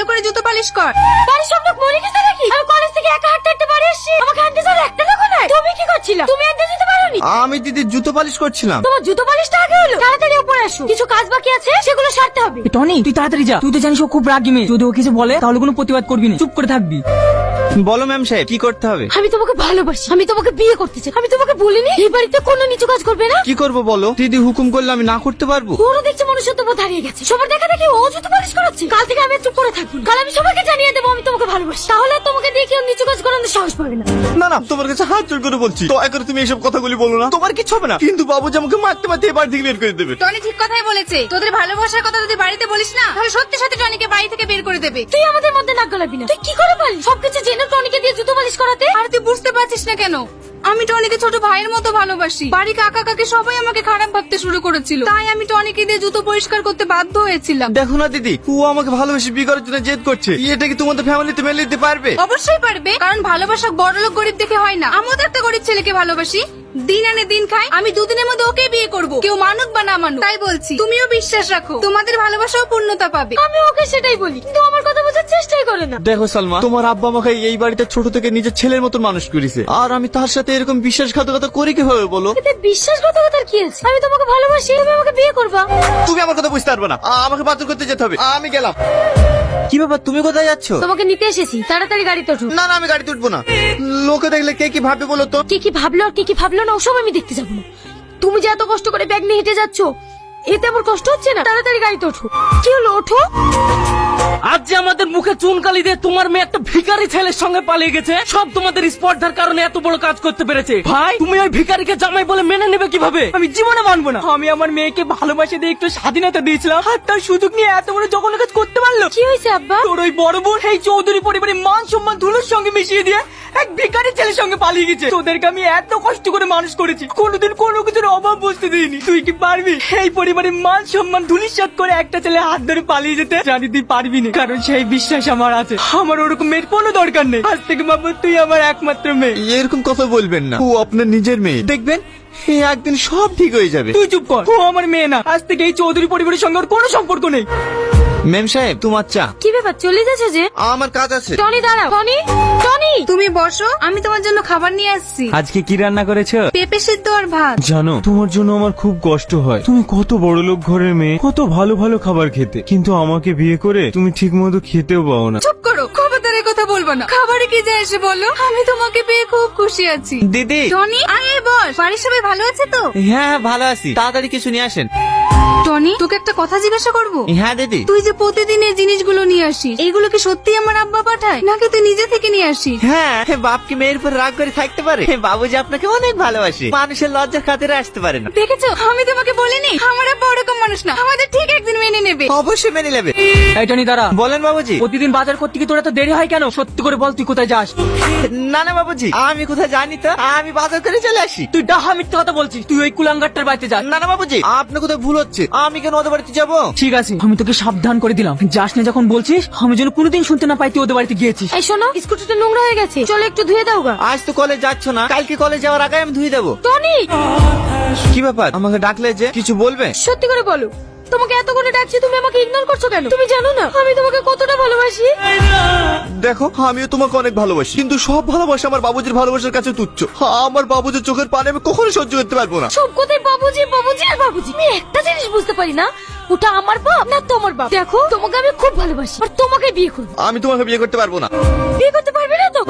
ভালো করে জুতো পালিশ কর। বাড়ির সব লোক মরে গেছে নাকি? আমি কলেজ থেকে একা হাঁটতে হাঁটতে বাড়ি আসছি, আমাকে হাঁটতে যাওয়ার একটা লোক নাই। তুমি কি করছিলা? তুমি আনতে যেতে পারোনি? আমি দিদির জুতো পালিশ করছিলাম। তোমার জুতো পালিশটা আগে হলো, তাড়াতাড়ি উপরে আসো, কিছু কাজ বাকি আছে সেগুলো সারতে হবে। টনি তুই তাড়াতাড়ি যা, তুই তো জানিস ও খুব রাগী মেয়ে, যদি ও কিছু বলে তাহলে কোনো প্রতিবাদ করবি না, চুপ করে থাকবি। বলো ম্যাম সাহেব কি করতে হবে? আমি তোমাকে ভালোবাসি, আমি তোমাকে বিয়ে করতে চাই। আমি তোমাকে বলিনি এই বাড়িতে কোনো নিচু কাজ করবে না? কি করব বলো? দিদি হুকুম করলে আমি না করতে পারবো? ওরও দেখছে মনুষ্যত্ববোধ হারিয়ে গেছে, সবার দেখা দেখি ও জুতো পালিশ করাচ্ছে। কাল থেকে আমি চুপ করে থাকবো, কাল আমি সবাইকে জানিয়ে দেবো আমি তোমাকে ভালোবাসি, তাহলে আর তোমাকে দিয়ে কেউ নিচু কাজ করানোর সাহস পাবে না। না না, তোমার কাছে হাত জোড় করে বলছি, দয়া করে তুমি এসব কথাগুলি বলো না। তোমার কিছু হবে না, কিন্তু বাবুজি আমাকে মারতে মারতে এবার থেকে বের করে দেবে। টনি ঠিক কথাই বলেছে, তোদের ভালোবাসার কথা যদি বাড়িতে বলিস না তাহলে সত্যি সত্যি টনিকে বাড়ি থেকে বের করে দেবে। তুই আমাদের মধ্যে নাক গলাবি না। তুই কি করে পারলি সবকিছু জেনে টনিকে দিয়ে জুতো পালিশ করাতে? আর তুই বুঝতে পারছিস না কেন? আমি টনিকে ছোট ভাইয়ের মতো ভালোবাসি। বাড়ি কাকা কাকে সবাই আমাকে খারাপ ভাবতে শুরু করেছিল, তাই আমি টনিকে দিয়ে জুতো পরিষ্কার করতে বাধ্য হয়েছিলাম। দেখো না দিদি, ও আমাকে ভালোবেসে বিয়ে করার জন্য জেদ করছে। এটা কি তোমাদের ফ্যামিলিতে মেনে নিতে পারবে? অবশ্যই পারবে, কারণ ভালোবাসা বড়লোক গরিব দেখে হয় না। আমিও তো একটা গরিব ছেলেকে ভালোবাসি, দিন আনে দিন খাই। আমি দুদিনের মধ্যে ওকে বিয়ে করব, কেউ মানুক বা না মানুক। তাই বলছি তুমিও বিশ্বাস রাখো, তোমাদের ভালোবাসাও পূর্ণতা পাবে। আমি ওকে সেটাই বলি, কিন্তু আমার কথা বোঝার চেষ্টাই করে না। দেখো সালমা, তোমার আব্বা আমাকে এই বাড়িতে ছোট থেকে নিজের ছেলের মতো মানুষ করেছে, আর আমি তার সাথে এরকম বিশ্বাসঘাতকতা করি কিভাবে বলো? এতে বিশ্বাসঘাতকতার কি আছে? আমি তোমাকে ভালোবাসি, তুমি আমাকে বিয়ে করবা। তুমি আমার কথা বুঝতে পারবে না, আমাকে বাতিল করতে যেতে হবে। আমি গেলাম। কি ব্যাপার, তুমি কোথায় যাচ্ছ? তোমাকে নিতে এসেছি, তাড়াতাড়ি গাড়িতে ওঠো। না না, আমি গাড়িতে উঠবো না। লোকে দেখলে কে কি ভাববে বলো তো? কে কি ভাবলো আর কে কি ভাবলো না ওসব আমি দেখতে যাবো না। তুমি যে এত কষ্ট করে ব্যাগ নিয়ে হেঁটে যাচ্ছ, এতে আমার কষ্ট হচ্ছে না? তাড়াতাড়ি গাড়িতে ওঠো। কি হলো, ওঠো। আজ যে আমাদের মুখে চুনকালি দিয়ে তোমার মেয়ে একটা ভিখারি ছেলের সঙ্গে পালিয়ে গেছে, সব তোমাদের স্পর্ধার কারণে এত বড় কাজ করতে পেরেছে। ভাই তুমি ওই ভিখারিকে জামাই বলে মেনে নেবে কিভাবে? আমি জীবনে মানবো না। আমি আমার মেয়েকে ভালোবাসে দিয়ে একটু স্বাধীনতা দিয়েছিলাম, আর তার সুযোগ নিয়ে এত বড় জঘন্য কাজ করতে পারলো। কি হয়েছে আব্বা? তোর ওই বড় বোন এই চৌধুরী পরিবারের মান সম্মান ধুলোর সঙ্গে মিশিয়ে দিয়ে এক ভিখারি ছেলের সঙ্গে পালিয়ে গেছে। তোদেরকে আমি এত কষ্ট করে মানুষ করেছি, কোনোদিন কোনো কিছুর অভাব বুঝতে দিইনি। তুই কি পারবি এই পরিবারের মান সম্মান ধুলিসাৎ করে একটা ছেলে হাত ধরে পালিয়ে যেতে? জানি তুই পারবি না, কারণ সেই বিশ্বাস আমার আছে। আমার ওরকম মেয়ের কোনো দরকার নেই। আজ থেকে বাবু তুই আমার একমাত্র মেয়ে। এরকম কথা বলবেন না, ও আপনার নিজের মেয়ে। দেখবেন একদিন সব ঠিক হয়ে যাবে। তুই চুপ কর, ও আমার মেয়ে না। আজ থেকে এই চৌধুরী পরিবারের সঙ্গে ওর কোনো সম্পর্ক নেই। ম্যাম সাহেব, তোমার চা। কি ব্যাপার, চলে যাচ্ছে যে? আমার কাজ আছে। টনি দাঁড়াও। টনি, টনি তুমি বসো, আমি তোমার জন্য খাবার নিয়ে আসছি। আজকে কি রান্না করেছো? পেঁপে সিদ্ধ আর ভাত। জানো তোমার জন্য আমার খুব কষ্ট হয়। তুমি কত বড় লোক ঘরের মেয়ে, কত ভালো ভালো খাবার খেতে, কিন্তু আমাকে বিয়ে করে তুমি ঠিক মতো খেতেও পাও না। চুপ করো, খবরদারের কথা বলবো না। খাবারে কি যায় এসে বলো, আমি তোমাকে পেয়ে খুব খুশি আছি। দিদি। টনি আয় বস, বাড়ির সবাই ভালো আছে তো? হ্যাঁ ভালো আছি, তাড়াতাড়ি কিছু নিয়ে আসেন। টনি তোকে একটা কথা জিজ্ঞাসা করবো। হ্যাঁ দিদি। তুই যে প্রতিদিন এই জিনিসগুলো নিয়ে আসিস, এইগুলো কি সত্যি আমার আব্বা পাঠায় নাকি তুই নিজে থেকে নিয়ে আসিস? হ্যাঁ, বাপ কি মেয়ের উপর রাগ করে থাকতে পারে? বাবুজি আপনাকে অনেক ভালোবাসে, মানুষের লজ্জার খাতিরে আসতে পারে না। দেখেছো, আমি তোমাকে বলিনি আমার আব্বা ওরকম মানুষ না, আমাদের ঠিক একদিন মেনে নেবে। অবশ্যই মেনে নেবে। এই টনি দাঁড়া। বলেন বাবুজি। প্রতিদিন বাজার করতে কি তোর এত দেরি হয় কেন? সত্যি করে বল, তুই কোথায় যাস? না না বাবুজি, আমি কোথায় জানি তো, আমি বাজার করে চলে আসি। তুই ডাহা মিথ্যা কথা বলছিস। তুই ওই কুলাঙ্গারটার বাড়িতে যাস। না না বাবুজি, আপনার কোথায় ভুল হচ্ছে, আমি কেন ওদের বাড়িতে যাবো? ঠিক আছে, আমি তোকে সাবধান করে দিলাম, যাস না যখন বলছিস। আমি যেন কোনোদিন শুনতে না পাই তুই ওদের বাড়িতে গিয়েছিস। এই শোনো, স্কুটিটা নোংরা হয়ে গেছে, চলো একটু ধুয়ে দাও গা। আজ তো কলেজ যাচ্ছ না, কালকে কলেজ যাওয়ার আগে আমি ধুয়ে দেবো। টনি, কি ব্যাপার, আমাকে ডাকলে যে? কিছু বলবে? সত্যি করে বলো, তোমাকে এত করে ডাকছি, তুমি আমাকে ইগনোর করছো কেন? তুমি জানো না আমি তোমাকে কতটা ভালোবাসি? দেখো, আমিও তোমাকে অনেক ভালোবাসি, কিন্তু সব ভালোবাসা আমার বাবুজির ভালোবাসার কাছে তুচ্ছ। আমার বাবুজির চোখের পানি আমি কখনো সহ্য করতে পারবো না। সব কথাই বাবুজি বাবুজি আর বাবুজি। আমি একটা জিনিস বুঝতে পারি না, ওটা আমার বাপ না তোমার বাপ। দেখো, তোমাকে আমি খুব ভালোবাসি আর তোমাকে বিয়ে করবো। আমি তোমাকে বিয়ে করতে পারবো না। বিয়ে করতে পারবে না তো?